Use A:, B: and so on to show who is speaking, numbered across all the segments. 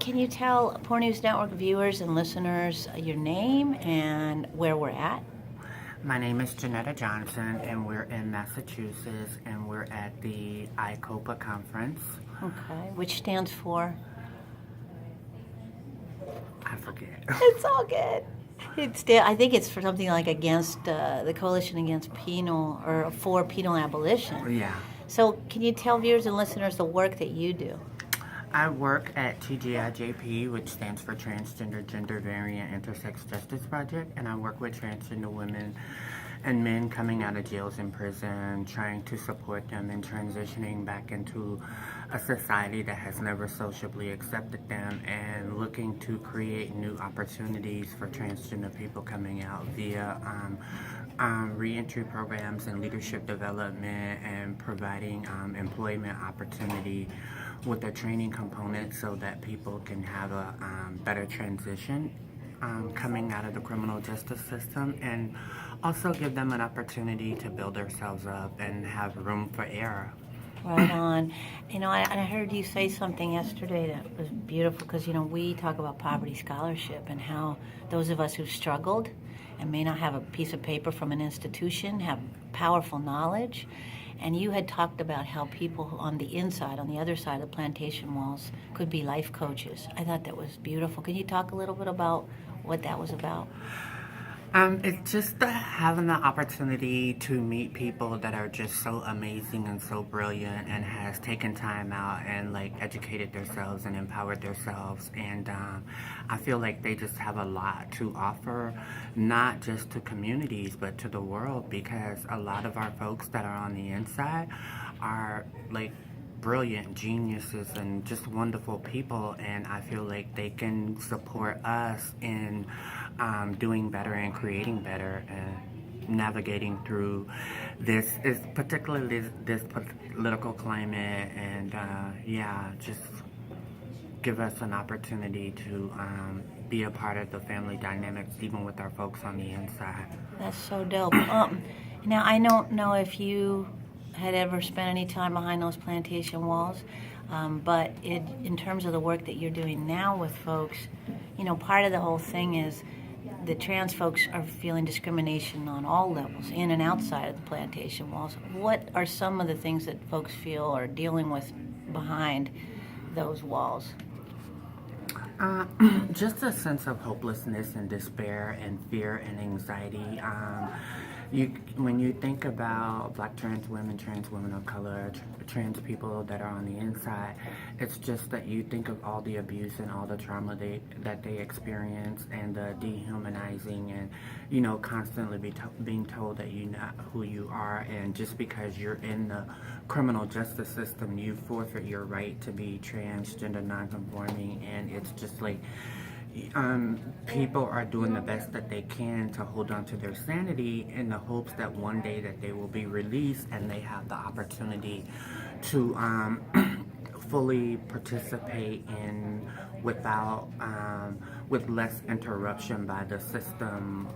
A: can you tell Poor News Network viewers and listeners your name and where we're at?
B: My name is Janetta Johnson, and we're in Massachusetts, and we're at the ICOPA conference.
A: Okay, which stands for?
B: I forget.
A: It's all good. I think it's for something like against the Coalition Against Penal or for Penal Abolition.
B: Yeah.
A: So can you tell viewers and listeners the work that you do?
B: I work at GGIJP, which stands for Transgender Gender Variant Intersex Justice Project, and I work with transgender women and men coming out of jails and prison, trying to support them in transitioning back into a society that has never socially accepted them, and looking to create new opportunities for transgender people coming out via reentry programs and leadership development, and providing employment opportunity with a training component so that people can have a better transition coming out of the criminal justice system, and also give them an opportunity to build themselves up and have room for error.
A: Right on. I heard you say something yesterday that was beautiful, because, we talk about poverty scholarship and how those of us who've struggled and may not have a piece of paper from an institution have powerful knowledge. And you had talked about how people on the inside, on the other side of the plantation walls, could be life coaches. I thought that was beautiful. Can you talk a little bit about what that was about?
B: It's just having the opportunity to meet people that are just so amazing and so brilliant, and has taken time out and educated themselves and empowered themselves. And I feel like they just have a lot to offer, not just to communities, but to the world, because a lot of our folks that are on the inside are brilliant geniuses and just wonderful people, and I feel like they can support us in doing better and creating better and navigating through this political climate, and just give us an opportunity to be a part of the family dynamics, even with our folks on the inside.
A: That's so dope. Now, I don't know if you had ever spent any time behind those plantation walls, but in terms of the work that you're doing now with folks, part of the whole thing is the trans folks are feeling discrimination on all levels, in and outside of the plantation walls. What are some of the things that folks feel are dealing with behind those walls?
B: Just a sense of hopelessness and despair and fear and anxiety. When you think about Black trans women of color, trans people that are on the inside, it's just that you think of all the abuse and all the trauma that they experience, and the dehumanizing, and constantly being told that you're not who you are, and just because you're in the criminal justice system, you forfeit your right to be transgender nonconforming. And it's just people are doing the best that they can to hold on to their sanity in the hopes that one day that they will be released and they have the opportunity to fully participate in without with less interruption by the system,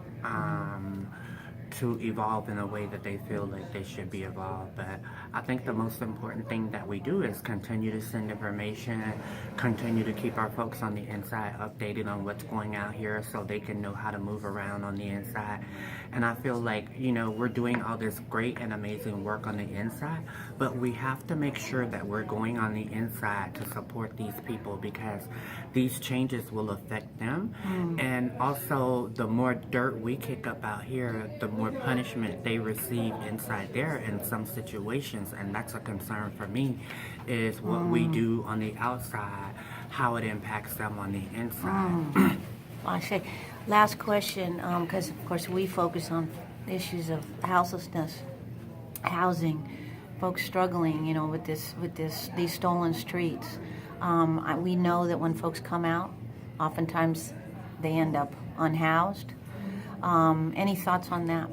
B: to evolve in a way that they feel like they should be evolved. But I think the most important thing that we do is continue to send information, continue to keep our folks on the inside updated on what's going out here so they can know how to move around on the inside. And I feel like, we're doing all this great and amazing work on the inside, but we have to make sure that we're going on the inside to support these people, because these changes will affect them. And also, the more dirt we kick up out here, the more punishment they receive inside there in some situations. And that's a concern for me, is what we do on the outside, how it impacts them on the inside.
A: I say, last question, because of course we focus on issues of houselessness, housing, folks struggling, with these stolen streets. We know that when folks come out, oftentimes they end up unhoused. Any thoughts on that?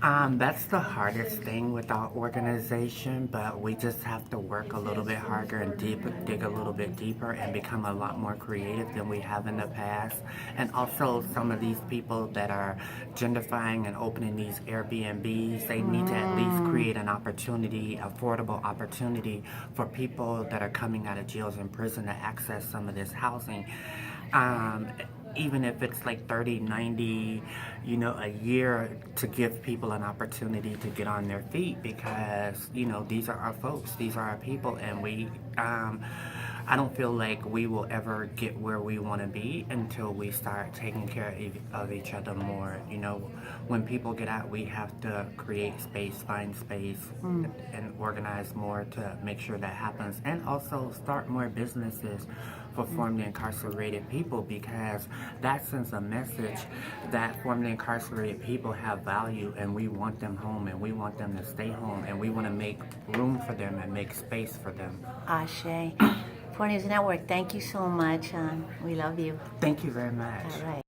B: That's the hardest thing with our organization, but we just have to work a little bit harder and dig a little bit deeper and become a lot more creative than we have in the past. And also, some of these people that are genderfying and opening these Airbnbs, they need to at least create an opportunity, affordable opportunity for people that are coming out of jails and prison to access some of this housing. Even if it's like 30, 90, a year, to give people an opportunity to get on their feet, because, these are our folks, these are our people, and I don't feel like we will ever get where we want to be until we start taking care of each other more. When people get out, we have to create space, find space, and organize more to make sure that happens, and also start more businesses for formerly incarcerated people, because that sends a message that formerly incarcerated people have value, and we want them home, and we want them to stay home, and we want to make room for them and make space for them.
A: Ashe. 4 News Network, thank you so much. We love you.
B: Thank you very much.
A: All right.